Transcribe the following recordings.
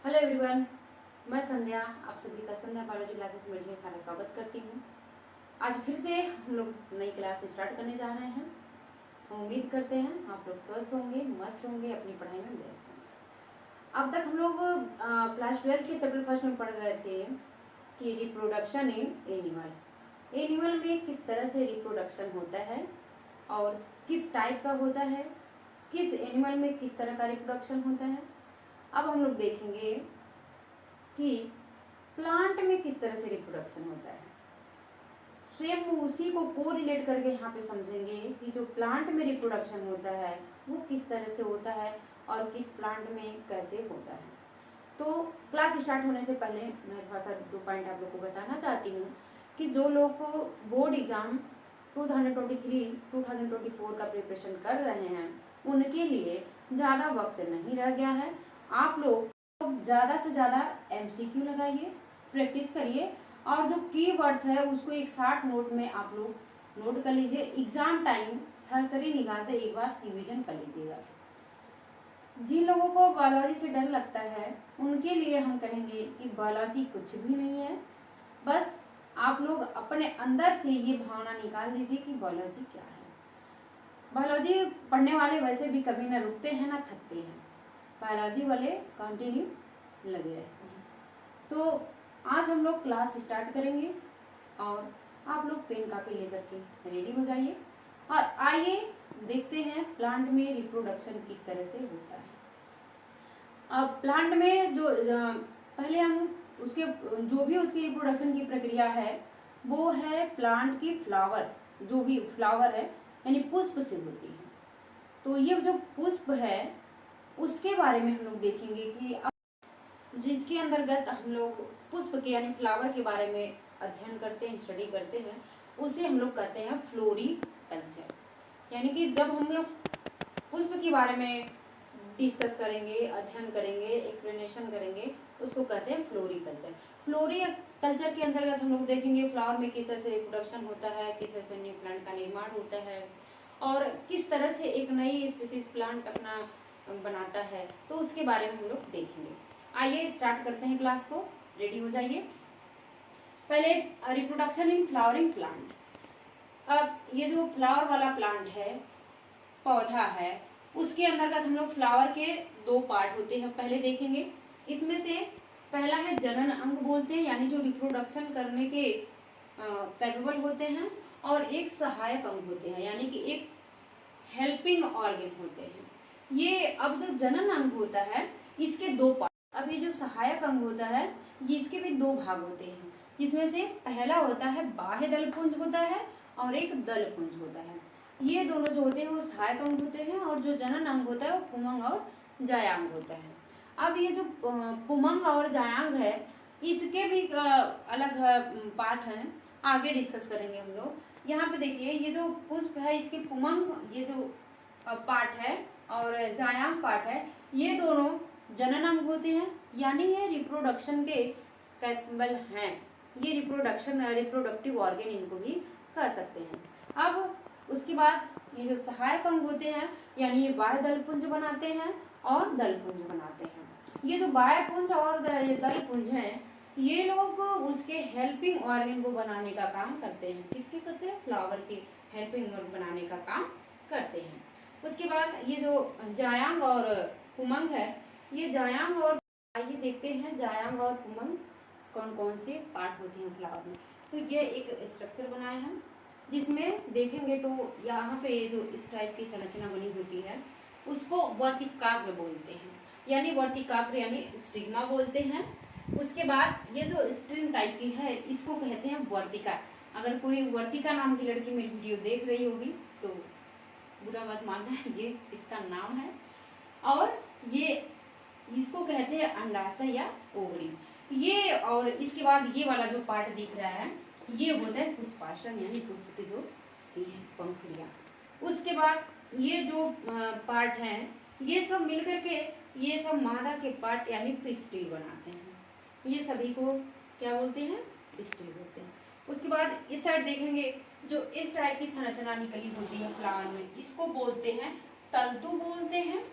Hello everyone, मैं संध्या आप सभी का संध्या बायोलॉजी क्लासेस में ढेर सारा स्वागत करती हूँ। आज फिर से हम लोग नई क्लास स्टार्ट करने जा रहे हैं। उम्मीद करते हैं आप लोग स्वस्थ होंगे, मस्त होंगे, अपनी पढ़ाई में व्यस्त होंगे। अब तक हम लोग क्लास 12 के चैप्टर फर्स्ट में पढ़ रहे थे कि रिप्रोडक्शन इन एनिमल। एनिमल में किस तरह से रिप्रोडक्शन होता है और किस टाइप का होता है, किस एनिमल में किस तरह का रिप्रोडक्शन होता है। अब हम लोग देखेंगे कि प्लांट में किस तरह से रिप्रोडक्शन होता है। सेम उसी को कोरिलेट करके यहाँ पे समझेंगे कि जो प्लांट में रिप्रोडक्शन होता है वो किस तरह से होता है और किस प्लांट में कैसे होता है। तो क्लास स्टार्ट होने से पहले मैं थोड़ा सा 2 पॉइंट आप लोग को बताना चाहती हूँ कि जो लोग को बोर्ड एग्जाम 2023-2024 का प्रिपरेशन कर रहे हैं उनके लिए ज़्यादा वक्त नहीं रह गया है। आप लोग ज़्यादा से ज़्यादा MCQ लगाइए, प्रैक्टिस करिए और जो कीवर्ड्स है उसको एक शॉर्ट नोट में आप लोग नोट कर लीजिए। एग्जाम टाइम सरसरी निगाह से एक बार रिवीजन कर लीजिएगा। जिन लोगों को बायोलॉजी से डर लगता है उनके लिए हम कहेंगे कि बायोलॉजी कुछ भी नहीं है। बस आप लोग अपने अंदर से ये भावना निकाल दीजिए कि बायोलॉजी क्या है। बायोलॉजी पढ़ने वाले वैसे भी कभी ना रुकते हैं ना थकते हैं, बायोलॉजी वाले कंटिन्यू लगे रहते हैं। तो आज हम लोग क्लास स्टार्ट करेंगे और आप लोग पेन कापी लेकर के रेडी हो जाइए और आइए देखते हैं प्लांट में रिप्रोडक्शन किस तरह से होता है। अब प्लांट में जो पहले हम उसके जो भी उसकी रिप्रोडक्शन की प्रक्रिया है वो है प्लांट की फ्लावर, जो भी फ्लावर है यानी पुष्प से होती है। तो ये जो पुष्प है उसके बारे में हम लोग देखेंगे कि जिसके अंतर्गत हम लोग पुष्प के यानी फ्लावर के बारे में अध्ययन करते हैं, स्टडी करते हैं, उसे हम लोग कहते हैं फ्लोरीकल्चर। यानी कि जब हम लोग पुष्प के बारे में डिस्कस करेंगे, अध्ययन करेंगे, एक्सप्लेनेशन करेंगे, उसको कहते हैं फ्लोरीकल्चर। फ्लोरीकल्चर के अंतर्गत हम लोग देखेंगे फ्लावर में किस तरह से रिप्रोडक्शन होता है, किस तरह से न्यू प्लांट का निर्माण होता है और किस तरह से एक नई स्पीसीज प्लांट अपना बनाता है, तो उसके बारे में हम लोग देखेंगे। आइए स्टार्ट करते हैं क्लास को, रेडी हो जाइए। पहले रिप्रोडक्शन इन फ्लावरिंग प्लांट। अब ये जो फ्लावर वाला प्लांट है, पौधा है, उसके अंतर्गत हम लोग फ्लावर के 2 पार्ट होते हैं पहले देखेंगे। इसमें से पहला है जनन अंग बोलते हैं, यानी जो रिप्रोडक्शन करने के कैपेबल होते हैं, और एक सहायक अंग होते हैं यानी कि एक हेल्पिंग ऑर्गन होते हैं। ये अब जो जनन अंग होता है इसके 2 पार्ट। अब ये जो सहायक अंग होता है ये इसके भी 2 भाग होते हैं, जिसमें से पहला होता है बाह्य दलपुंज होता है और एक दलपुंज होता है। ये दोनों जो होते हैं वो सहायक अंग होते हैं और जो जनन अंग होता है वो पुमंग और जायांग होता है। अब ये जो पुमंग और जायांग है इसके भी अलग पार्ट हैं, आगे डिस्कस करेंगे हम लोग। यहाँ पे देखिए ये जो पुष्प है इसके पुमंग ये जो पार्ट है और जायांग पार्ट है, ये दोनों जनन अंग होते हैं, यानी ये रिप्रोडक्शन के कैपेबल हैं। ये रिप्रोडक्टिव ऑर्गन इनको भी कह सकते हैं। अब उसके बाद ये जो सहायक अंग होते हैं यानी ये बाह्य दलपुंज बनाते हैं और दलपुंज बनाते हैं। ये जो बाह्य पुंज और दलपुंज हैं ये लोग उसके हेल्पिंग ऑर्गन को बनाने का काम करते हैं। किसके करते हैं? फ्लावर के हेल्पिंग ऑर्गन बनाने का काम करते हैं। उसके बाद ये जो जायांग और पुमंग है, ये जायांग और आइए देखते हैं जायांग और पुमंग कौन कौन से पार्ट होते हैं फ्लावर में। तो ये एक स्ट्रक्चर बनाए हैं जिसमें देखेंगे तो यहाँ पे जो इस टाइप की संरचना बनी होती है उसको वर्तिकाग्र बोलते हैं, यानी वर्तिकाग्र यानी स्टिग्मा बोलते हैं। उसके बाद ये जो स्ट्रिंग टाइप की है इसको कहते हैं वर्तिका। अगर कोई वर्तिका नाम की लड़की मेरी वीडियो देख रही होगी तो बुरा मत मानना, ये इसका नाम है। और ये इसको कहते हैं अंडाशय या ओवरी। ये और इसके बाद ये वाला जो पार्ट दिख रहा है ये होता है पुष्पासन, यानी पुष्प की जो पंखुड़ियाँ। उसके बाद ये जो पार्ट हैं ये सब मिलकर के ये सब मादा के पार्ट यानी पिस्टिल बनाते हैं। ये सभी को क्या बोलते हैं? पिस्टिल बोलते हैं। उसके बाद इस साइड देखेंगे जो इस टाइप की संरचना निकली होती है फ्लावर में, इसको बोलते हैं तंतु बोलते हैं।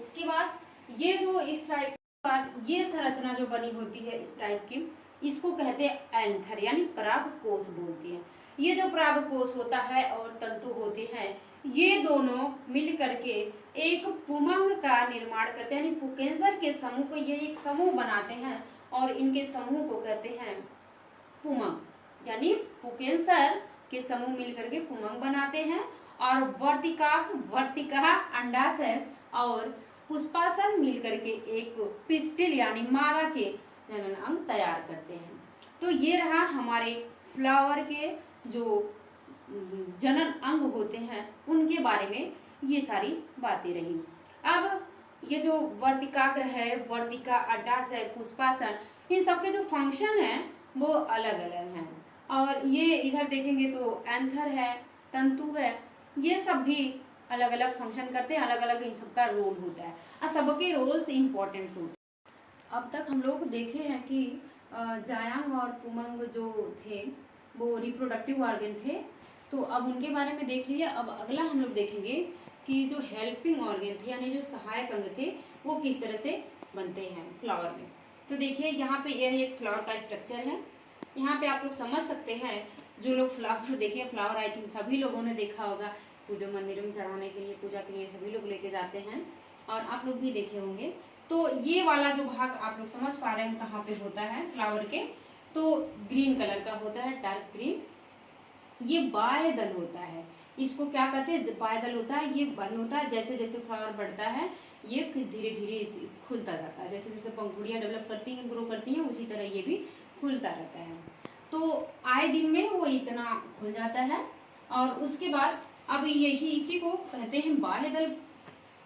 उसके बाद ये जो इस टाइप बाद ये संरचना जो बनी होती है इस टाइप की, इसको कहते हैं एंथर यानी परागकोश बोलती है। ये जो परागकोश होता है और तंतु होते हैं, ये दोनों मिल करके एक पुमंग का निर्माण करते हैं, यानी पुकेंसर के समूह को ये एक समूह बनाते हैं और इनके समूह को कहते हैं पुमंग। यानी पुकेंसर के समूह मिल करके पुमंग बनाते हैं और वर्तिका अंडाशय और पुष्पासन मिल करके एक पिस्टिल यानी माला के जनन अंग तैयार करते हैं। तो ये रहा हमारे फ्लावर के जो जनन अंग होते हैं उनके बारे में ये सारी बातें रही। अब ये जो वर्तिकाग्र है, वर्तिका अंडाशय, पुष्पासन, इन सबके जो फंक्शन है वो अलग अलग हैं। और ये इधर देखेंगे तो एंथर है, तंतु है, ये सब भी अलग अलग फंक्शन करते हैं, अलग अलग इन सबका रोल होता है और सबके रोल्स इम्पोर्टेंट होते हैं। अब तक हम लोग देखे हैं कि जायांग और पुमंग जो थे वो रिप्रोडक्टिव ऑर्गन थे, तो अब उनके बारे में देख लिया। अब अगला हम लोग देखेंगे कि जो हेल्पिंग ऑर्गन थे यानी जो सहायक अंग थे वो किस तरह से बनते हैं फ्लावर में। तो देखिए यहाँ पे यह एक फ्लावर का स्ट्रक्चर है। यहाँ पे आप लोग समझ सकते हैं, जो लोग फ्लावर देखिए, फ्लावर आई थिंक सभी लोगों ने देखा होगा, पूजा मंदिर में चढ़ाने के लिए, पूजा के लिए सभी लोग लेके जाते हैं और आप लोग भी देखे होंगे। तो ये वाला जो भाग आप लोग समझ पा रहे हैं कहाँ पे होता है फ्लावर के, तो ग्रीन कलर का होता है, डार्क ग्रीन। ये बाह्यदल होता है, इसको क्या कहते हैं, बाह्यदल होता है। ये बंद होता है, जैसे जैसे फ्लावर बढ़ता है ये धीरे धीरे खुलता जाता है, जैसे जैसे पंखुड़ियाँ डेवलप करती हैं, ग्रो करती हैं, उसी तरह ये भी खुलता रहता है। तो आए दिन में वो इतना खुल जाता है और उसके बाद अब यही इसी को कहते हैं बाह्यदल।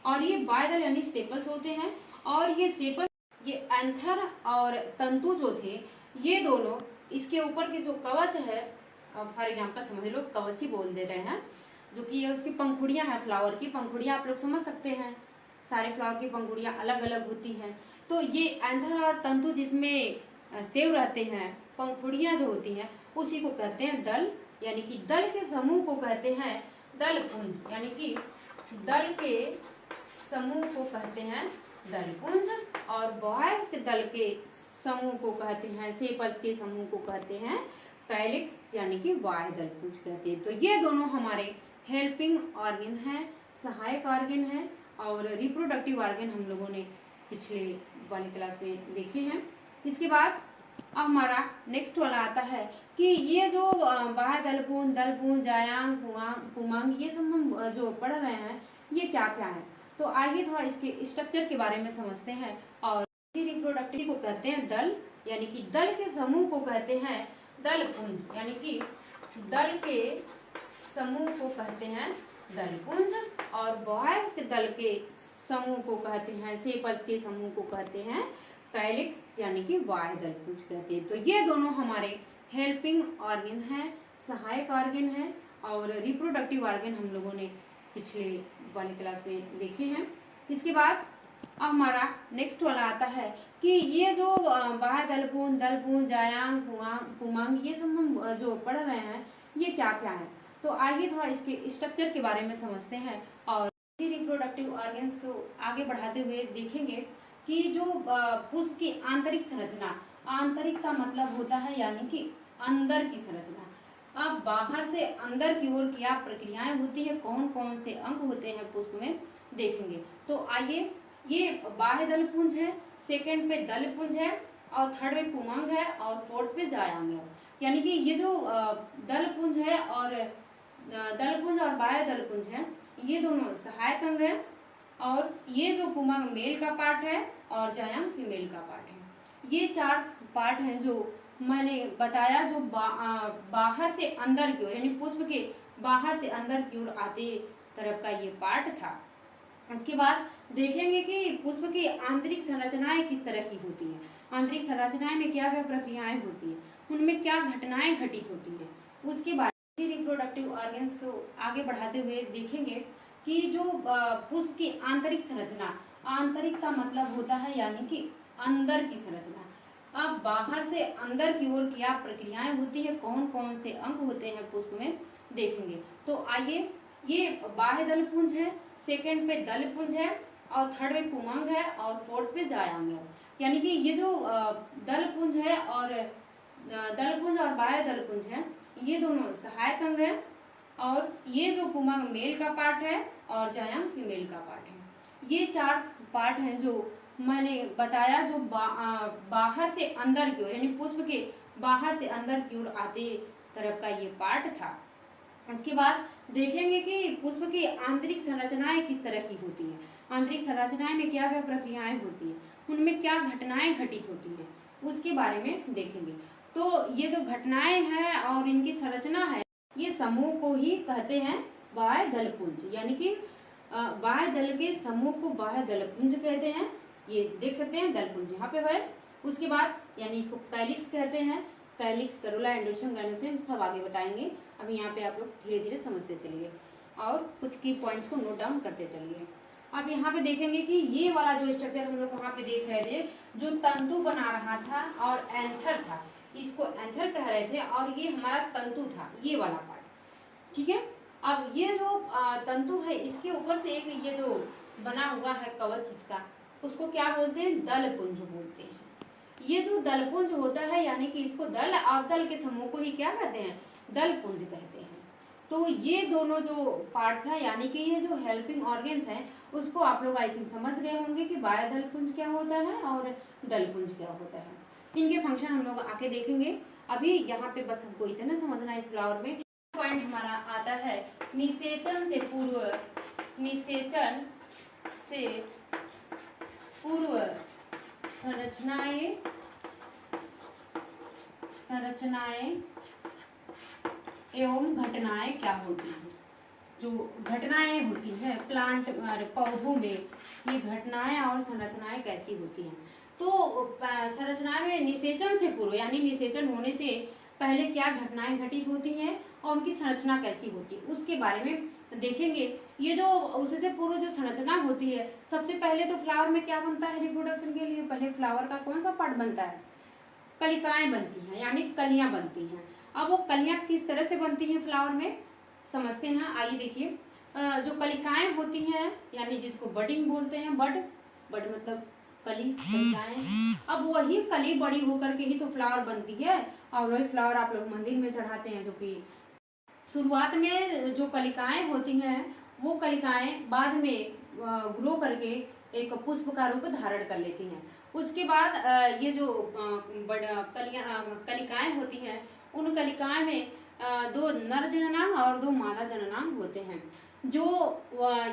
और ये बाह्यदल यानी सेपल्स होते हैं और ये सेपल, ये एंथर और तंतु जो थे ये दोनों, इसके ऊपर के जो कवच है, फॉर एग्जाम्पल समझ लो कवच ही बोल दे रहे हैं, जो कि ये उसकी पंखुड़ियाँ हैं, फ्लावर की पंखुड़ियाँ आप लोग समझ सकते हैं, सारे फ्लावर की पंखुड़ियाँ अलग अलग होती हैं। तो ये एंथर और तंतु जिसमें सेव रहते हैं, पंखुड़ियाँ जो होती हैं, उसी को कहते हैं दल, यानी कि दल के समूह को कहते हैं दलपुंज, यानी कि दल के समूह को कहते हैं दलपुंज और बाह्य दल के समूह को कहते हैं, सेपल्स के समूह को कहते हैं कैलिक्स, यानी कि बाह्य दलपुंज कहते हैं। तो ये दोनों हमारे हेल्पिंग ऑर्गन हैं, सहायक ऑर्गन हैं और रिप्रोडक्टिव ऑर्गन हम लोगों ने पिछले वाली क्लास में देखे हैं। इसके बाद अब हमारा नेक्स्ट वाला आता है कि ये जो बाह्य दलपुंज, जायांग, पुमंग, ये सब हम जो पढ़ रहे हैं ये क्या क्या है। तो आइए थोड़ा इसके स्ट्रक्चर के बारे में समझते हैं। और रिप्रोडक्टिव को कहते हैं दल, यानी कि दल के समूह को कहते हैं दलपुंज, यानी कि दल के समूह को कहते हैं दलपुंज और बाह्य दल के समूह को कहते हैं, सेपल्स के समूह को कहते हैं कैलिक्स, यानी कि बाह्य दलपुंज कहते हैं। तो ये दोनों हमारे हेल्पिंग ऑर्गन हैं, सहायक ऑर्गन हैं और रिप्रोडक्टिव ऑर्गन हम लोगों ने पिछले वाली क्लास में देखे हैं। इसके बाद अब हमारा नेक्स्ट वाला आता है कि ये जो बाह्य दलपुंज, जायांग, पुमंग, ये सब हम जो पढ़ रहे हैं ये क्या क्या है। तो आइए थोड़ा इसके स्ट्रक्चर के बारे में समझते हैं और रिप्रोडक्टिव ऑर्गन्स को आगे बढ़ाते हुए देखेंगे कि जो पुष्प की आंतरिक संरचना, आंतरिक का मतलब होता है यानी कि अंदर की संरचना। अब बाहर से अंदर की ओर क्या प्रक्रियाएं होती है, कौन कौन से अंग होते हैं पुष्प में देखेंगे। तो आइए, ये बाह्य दलपुंज है, सेकंड पे दलपुंज है और थर्ड पे पुमंग है और फोर्थ पे जायांग है। यानी कि ये जो दलपुंज है और दलपुंज और बाह्य दलपुंज है ये दोनों सहायक अंग है और ये जो पुमंग मेल का पार्ट है और जायांग फीमेल का पार्ट है। ये चार पार्ट हैं जो मैंने बताया, जो बाहर से अंदर की ओर यानी पुष्प के बाहर से अंदर की ओर आते तरफ का ये पार्ट था। उसके बाद देखेंगे कि पुष्प की आंतरिक संरचनाएं किस तरह की होती हैं, आंतरिक संरचनाएं में क्या क्या प्रक्रियाएं होती हैं, उनमें क्या घटनाएं घटित होती हैं। उसके बाद रिप्रोडक्टिव ऑर्गन्स को आगे बढ़ाते हुए देखेंगे कि जो पुष्प की आंतरिक संरचना, आंतरिक का मतलब होता है यानी कि अंदर की संरचना। अब बाहर से अंदर की ओर क्या प्रक्रियाएं होती है, कौन कौन से अंग होते हैं पुष्प में देखेंगे। तो आइए, ये बाह्य दलपुंज है, सेकंड पे दलपुंज है और थर्ड में पुमंग है और फोर्थ पे जायांग है। यानी कि ये जो दलपुंज है और दलपुंज और बाह्य दलपुंज है, ये दोनों सहायक अंग है, और ये जो पुमंग मेल का पार्ट है और जायांग फीमेल का पार्ट है। ये 4 पार्ट हैं जो मैंने बताया, जो बाहर से अंदर की ओर, यानी पुष्प के बाहर से अंदर की ओर आते तरफ का ये पार्ट था। उसके बाद देखेंगे कि पुष्प की आंतरिक संरचनाएं किस तरह की होती हैं, आंतरिक संरचनाएं में क्या क्या प्रक्रियाएं होती हैं, उनमें क्या घटनाएं घटित होती हैं, उसके बारे में देखेंगे। तो ये जो घटनाएं हैं और इनकी संरचना है, ये समूह को ही कहते हैं बाह्य दलपुंज, यानी कि बाह्य दल के समूह को बाह्य दलपुंज कहते हैं। ये देख सकते हैं दलपुंज यहाँ पे है। उसके बाद यानी इसको कैलिक्स कहते हैं, कैलिक्स, करोला, एंडोशियम, गाइनोशियम सब आगे बताएंगे। अभी यहाँ पे आप लोग धीरे धीरे समझते चलिए और कुछ की पॉइंट्स को नोट डाउन करते चलिए। अब यहाँ पे देखेंगे कि ये वाला जो स्ट्रक्चर हम लोग वहाँ पे देख रहे थे, जो तंतु बना रहा था और एंथर था, इसको एंथर कह रहे थे, और ये हमारा तंतु था, ये वाला पार्ट, ठीक है। अब ये जो तंतु है, इसके ऊपर से एक ये जो बना हुआ है कवच इसका, उसको क्या बोलते हैं, दलपुंज बोलते हैं। ये जो दलपुंज होता है, यानी कि इसको दल और दल के समूह को ही क्या कहते हैं, दलपुंज कहते हैं। तो ये दोनों जो पार्ट्स हैं, यानी कि ये जो हेल्पिंग ऑर्गन्स हैं, उसको आप लोग आई थिंक समझ गए होंगे कि बाह्य दलपुंज क्या होता है और दलपुंज क्या होता है। इनके फंक्शन हम लोग आके देखेंगे। अभी यहाँ पे बस हमको इतना समझना है इस फ्लावर में। पॉइंट हमारा आता है निषेचन से पूर्व, निषेचन से पूर्व संरचनाएं एवं घटनाएं क्या होती हैं। जो घटनाएं होती हैं प्लांट पौधों में, ये घटनाएं और संरचनाएं कैसी होती हैं। तो संरचना में निषेचन से पूर्व, यानी निषेचन होने से पहले क्या घटनाएं घटित होती हैं और उनकी संरचना कैसी होती है, उसके बारे में देखेंगे। ये जो उससे पूर्व जो संरचना होती है, सबसे पहले तो फ्लावर में क्या बनता है रिप्रोडक्शन के लिए, पहले फ्लावर का कौन सा पार्ट बनता है, कलिकाएं बनती हैं, यानी कलियां बनती हैं। अब वो कलियां किस तरह से बनती हैं फ्लावर में, समझते हैं। आइए देखिए, जो कलिकाएं होती हैं, यानी जिसको बडिंग बोलते हैं, बड मतलब कली, कलिकाएं। अब वही कली बड़ी होकर के ही तो फ्लावर बनती है, और वही फ्लावर आप लोग मंदिर में चढ़ाते हैं। जो कि शुरुआत में जो कलिकाएं होती हैं, वो कलिकाएं बाद में ग्रो करके एक पुष्प का रूप धारण कर लेती हैं। उसके बाद ये जो कलिकाएं होती हैं, उन कलिकाएं में 2 नर जननांग और 2 मादा जननांग होते हैं। जो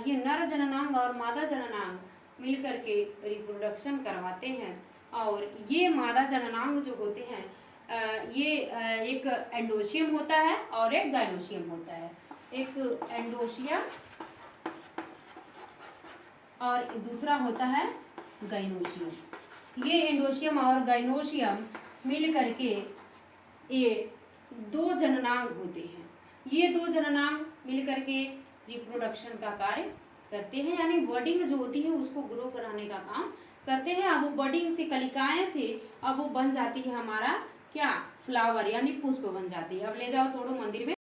ये नर जननांग और मादा जननांग मिल करके रिप्रोडक्शन करवाते हैं, और ये मादा जननांग जो होते हैं, ये एक एंडोशियम होता है और एक गाइनोशियम होता है। एक एंडोशियम और दूसरा होता है गाइनोशियम। ये एंडोशियम और गाइनोशियम मिल करके ये 2 जननांग होते हैं। ये 2 जननांग मिल करके रिप्रोडक्शन का कार्य करते हैं, यानी बर्डिंग जो होती है उसको ग्रो कराने का काम करते हैं। अब वो बर्डिंग से, कलिकाएं से अब वो बन जाती है हमारा क्या, फ्लावर, यानी पुष्प बन जाती है। अब ले जाओ तोड़ो मंदिर में